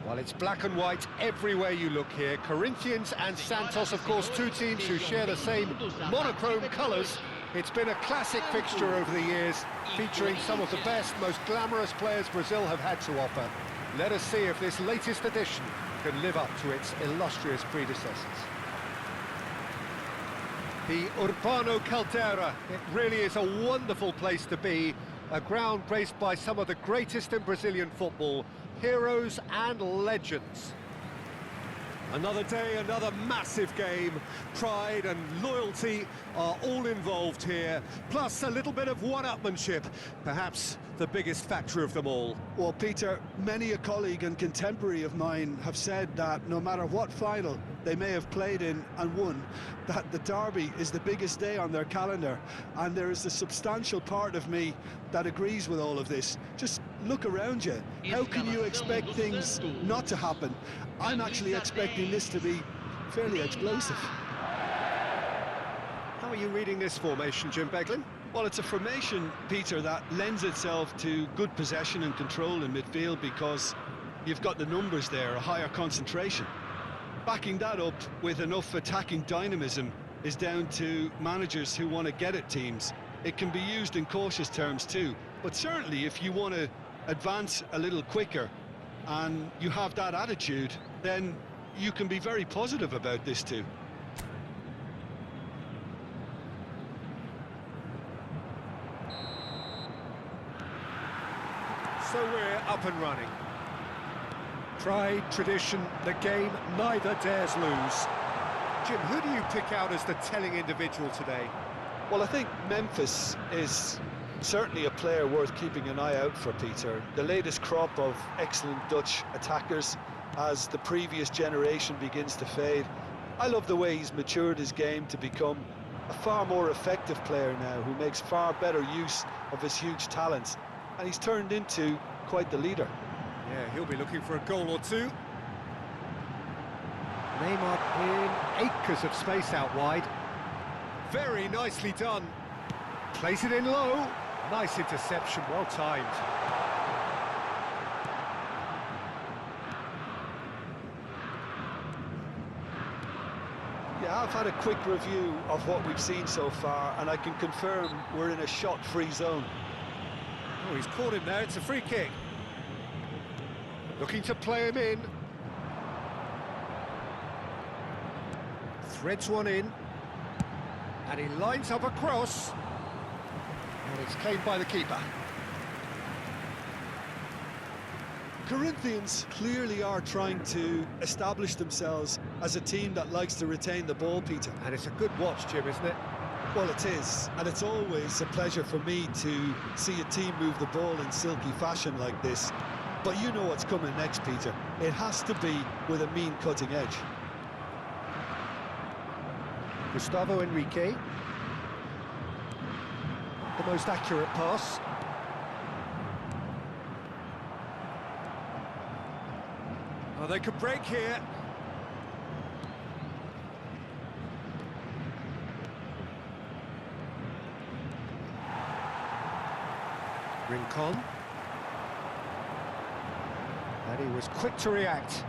Well, it's black and white everywhere you look here. Corinthians and Santos, of course, two teams who share the same monochrome colours. It's been a classic fixture over the years, featuring some of the best, most glamorous players Brazil have had to offer. Let us see if this latest edition can live up to its illustrious predecessors. The Urbano Caldera, it really is a wonderful place to be, a ground graced by some of the greatest in Brazilian football, heroes and legends. Another day, another massive game. Pride and loyalty are all involved here, plus a little bit of one-upmanship, perhaps the biggest factor of them all. Well, Peter, many a colleague and contemporary of mine have said that no matter what final they may have played in and won, that the derby is the biggest day on their calendar, and there is a substantial part of me that agrees with all of this. Just look around you. How can you expect things not to happen? I'm actually expecting this to be fairly explosive. How are you reading this formation, Jim Beglin? Well, it's a formation, Peter, that lends itself to good possession and control in midfield because you've got the numbers there, a higher concentration. Backing that up with enough attacking dynamism is down to managers who want to get at teams. It can be used in cautious terms too, but certainly if you want to advance a little quicker and you have that attitude, then you can be very positive about this too. So we're up and running. Pride, tradition, the game neither dares lose. Jim, who do you pick out as the telling individual today? Well, I think Memphis is certainly a player worth keeping an eye out for, Peter. The latest crop of excellent Dutch attackers as the previous generation begins to fade. I love the way he's matured his game to become a far more effective player now, who makes far better use of his huge talents. And he's turned into quite the leader. Yeah, he'll be looking for a goal or two. Neymar in acres of space out wide. Very nicely done. Plays it in low. Nice interception, well timed. Yeah, I've had a quick review of what we've seen so far, and I can confirm we're in a shot-free zone. Oh, he's caught him there, it's a free kick. Looking to play him in. Threads one in. And he lines up a cross. And it's claimed by the keeper. Corinthians clearly are trying to establish themselves as a team that likes to retain the ball, Peter. And it's a good watch, Jim, isn't it? Well, it is, and it's always a pleasure for me to see a team move the ball in silky fashion like this. But you know what's coming next, Peter. It has to be with a mean cutting edge. Gustavo Henrique. The most accurate pass. Oh, they could break here. Rincon. And he was quick to react.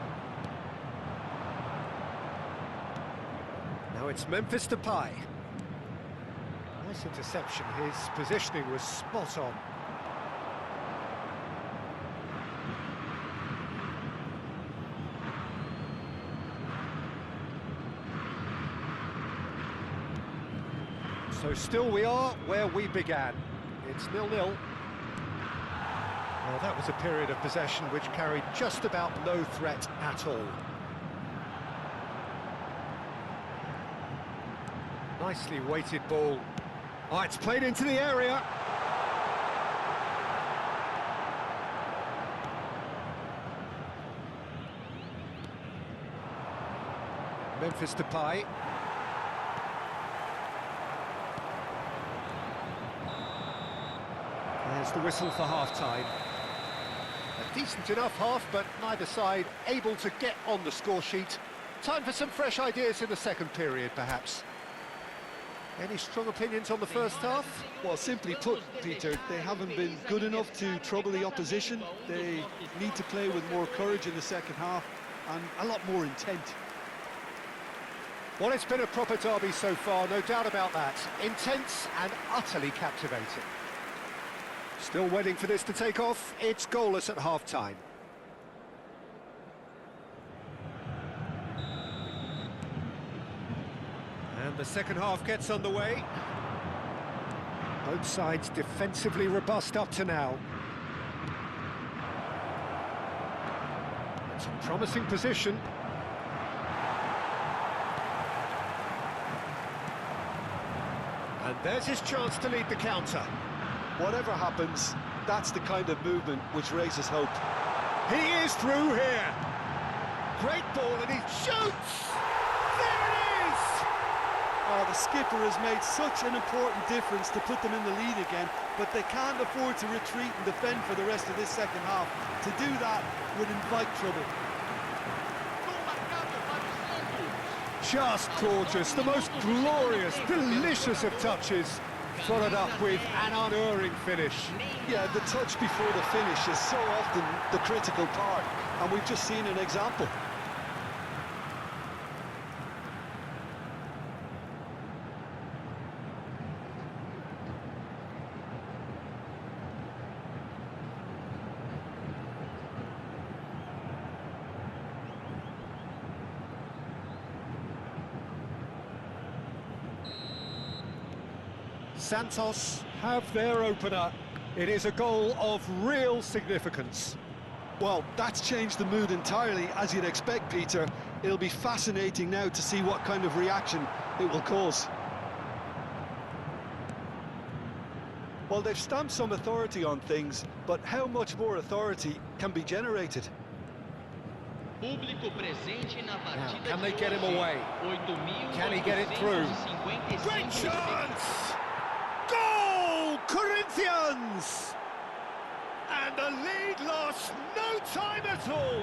Now it's Memphis Depay. Nice interception, his positioning was spot on. So still we are where we began. It's 0-0. Well, that was a period of possession which carried just about no threat at all. Nicely weighted ball. Oh, it's played into the area. Memphis Depay. There's the whistle for half-time. A decent enough half, but neither side able to get on the score sheet. Time for some fresh ideas in the second period, perhaps. Any strong opinions on the first half? Well, simply put, Peter, they haven't been good enough to trouble the opposition. They need to play with more courage in the second half and a lot more intent. Well, it's been a proper derby so far, no doubt about that. Intense and utterly captivating. Still waiting for this to take off. It's goalless at half-time. And the second half gets underway. Both sides defensively robust up to now. It's a promising position. And there's his chance to lead the counter. Whatever happens, that's the kind of movement which raises hope. He is through here. Great ball and he shoots! There it is! Oh, the skipper has made such an important difference to put them in the lead again, but they can't afford to retreat and defend for the rest of this second half. To do that would invite trouble. Just gorgeous, the most glorious, delicious of touches, followed up with an unerring finish. Yeah, the touch before the finish is so often the critical part, and we've just seen an example. Santos have their opener. It is a goal of real significance. Well, that's changed the mood entirely, as you'd expect, Peter. It'll be fascinating now to see what kind of reaction it will cause. Well, they've stamped some authority on things, but how much more authority can be generated? Now, can they get him away? Can he get it through? Great chance! Goal! Corinthians! And the lead lost no time at all.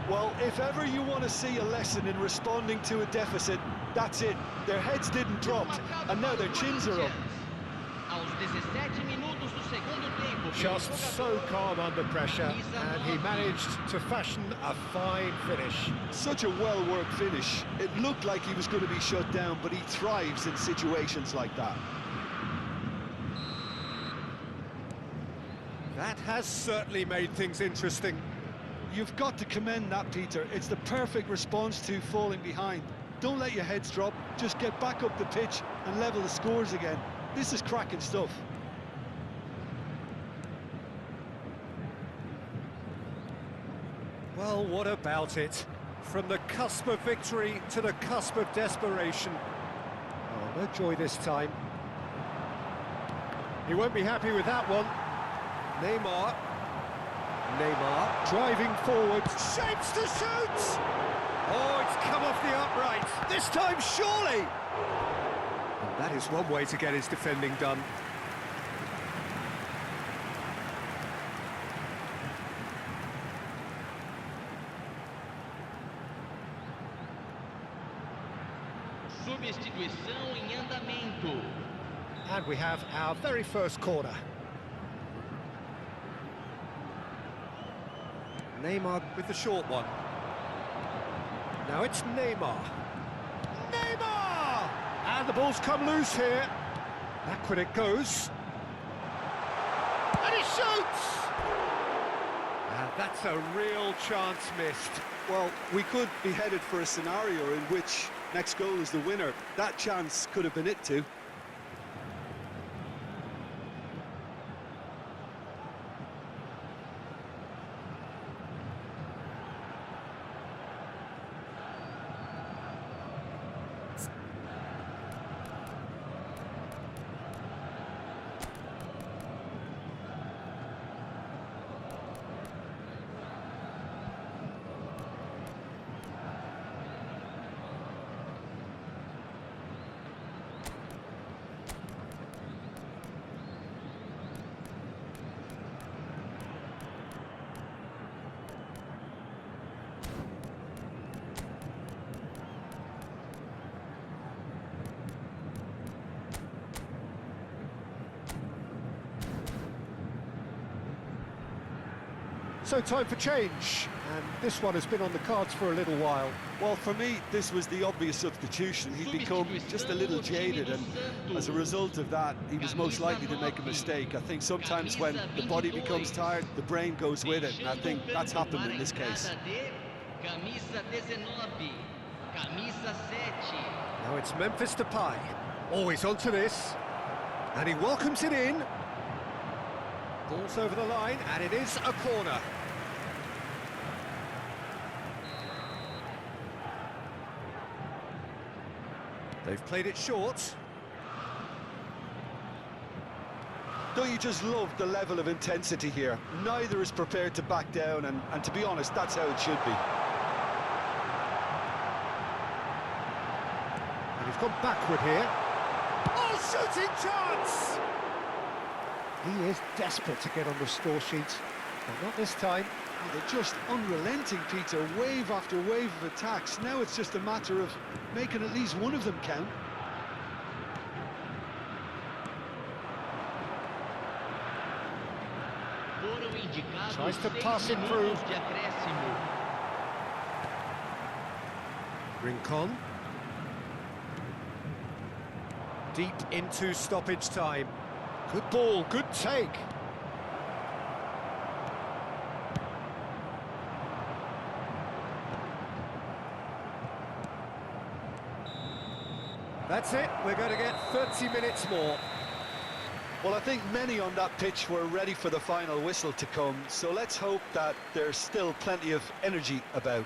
Well, if ever you want to see a lesson in responding to a deficit, that's it. Their heads didn't drop, and now their chins are up. Just so calm under pressure, and he managed to fashion a fine finish. Such a well-worked finish. It looked like he was going to be shut down, but he thrives in situations like that. That has certainly made things interesting. You've got to commend that, Peter. It's the perfect response to falling behind. Don't let your heads drop, just get back up the pitch and level the scores again. This is cracking stuff. Well, what about it? From the cusp of victory to the cusp of desperation. Oh, no joy this time. He won't be happy with that one. Neymar driving forward, shapes to shoot! Oh, it's come off the upright, this time surely! And that is one way to get his defending done. Substituição em andamento. And we have our very first corner. Neymar with the short one. Now it's Neymar. Neymar! And the ball's come loose here. Backward it goes. And he shoots! And that's a real chance missed. Well, we could be headed for a scenario in which next goal is the winner. That chance could have been it too. So time for change, and this one has been on the cards for a little while. Well, for me, this was the obvious substitution. He'd become just a little jaded, and as a result of that, he was most likely to make a mistake. I think sometimes when the body becomes tired, the brain goes with it, and I think that's happened in this case. Now it's Memphis Depay. Always onto this, and he welcomes it in. Ball's over the line, and it is a corner. They've played it short. Don't you just love the level of intensity here? Neither is prepared to back down, and to be honest, that's how it should be. And he's gone backward here. Oh, shooting chance! He is desperate to get on the score sheet, but not this time. Oh, they're just unrelenting, Peter. Wave after wave of attacks. Now it's just a matter of making at least one of them count. Tries to pass it through. Rincon. Deep into stoppage time. Good ball, good take. That's it, we're going to get 30 minutes more. Well, I think many on that pitch were ready for the final whistle to come, so let's hope that there's still plenty of energy about.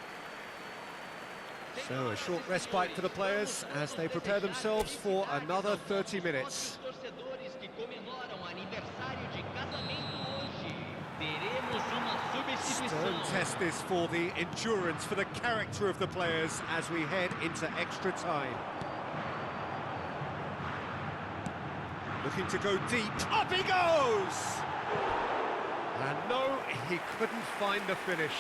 So a short respite for the players as they prepare themselves for another 30 minutes. Stern test this for the endurance, for the character of the players as we head into extra time. Looking to go deep, up he goes! And no, he couldn't find the finish.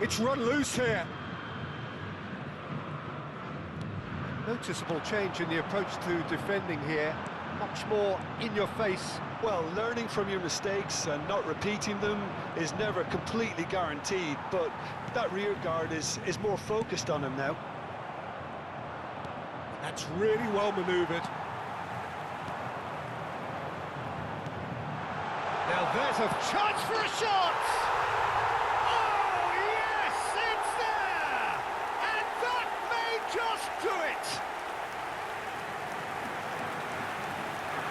It's run loose here. Noticeable change in the approach to defending here. Much more in your face. Well, learning from your mistakes and not repeating them is never completely guaranteed, but that rear guard is more focused on him now. That's really well manoeuvred. Now there's a chance for a shot!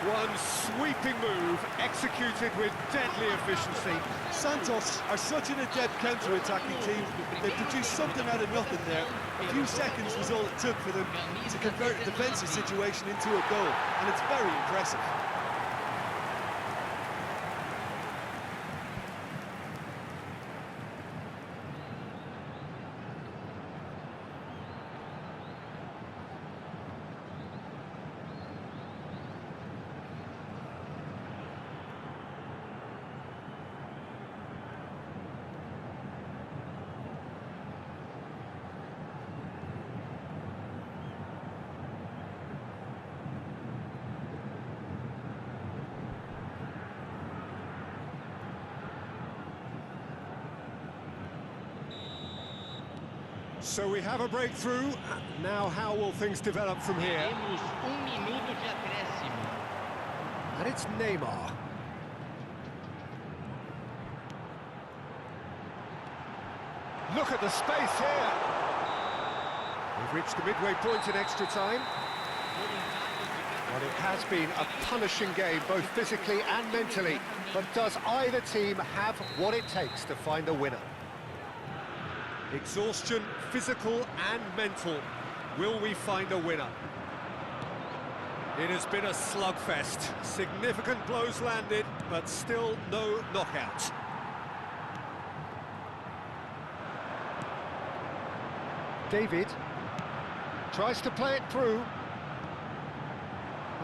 One sweeping move, executed with deadly efficiency. Santos are such an adept counter-attacking team. They produced something out of nothing there. A few seconds was all it took for them to convert a defensive situation into a goal, and it's very impressive. So we have a breakthrough. Now how will things develop from here? And it's Neymar. Look at the space here. We've reached the midway point in extra time. Well, it has been a punishing game, both physically and mentally. But does either team have what it takes to find a winner? Exhaustion, physical and mental. Will we find a winner? It has been a slugfest. Significant blows landed, but still no knockout. David tries to play it through.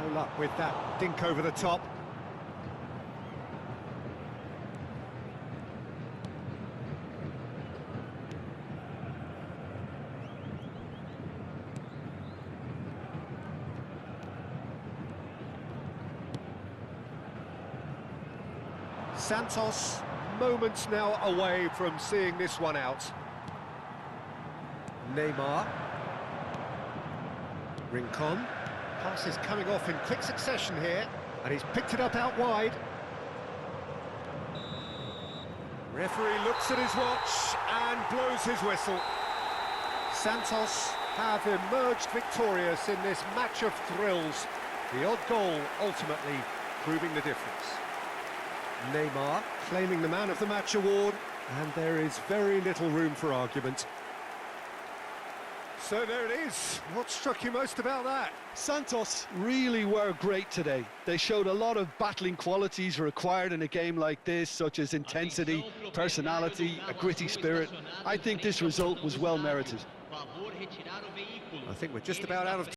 No luck with that dink over the top. Santos, moments now away from seeing this one out. Neymar. Rincon. Pass is coming off in quick succession here, and he's picked it up out wide. Referee looks at his watch and blows his whistle. Santos have emerged victorious in this match of thrills. The odd goal ultimately proving the difference. Neymar claiming the Man of the Match award, and there is very little room for argument. So there it is. What struck you most about that? Santos really were great today. They showed a lot of battling qualities required in a game like this, such as intensity, personality, a gritty spirit. I think this result was well merited. I think we're just about out of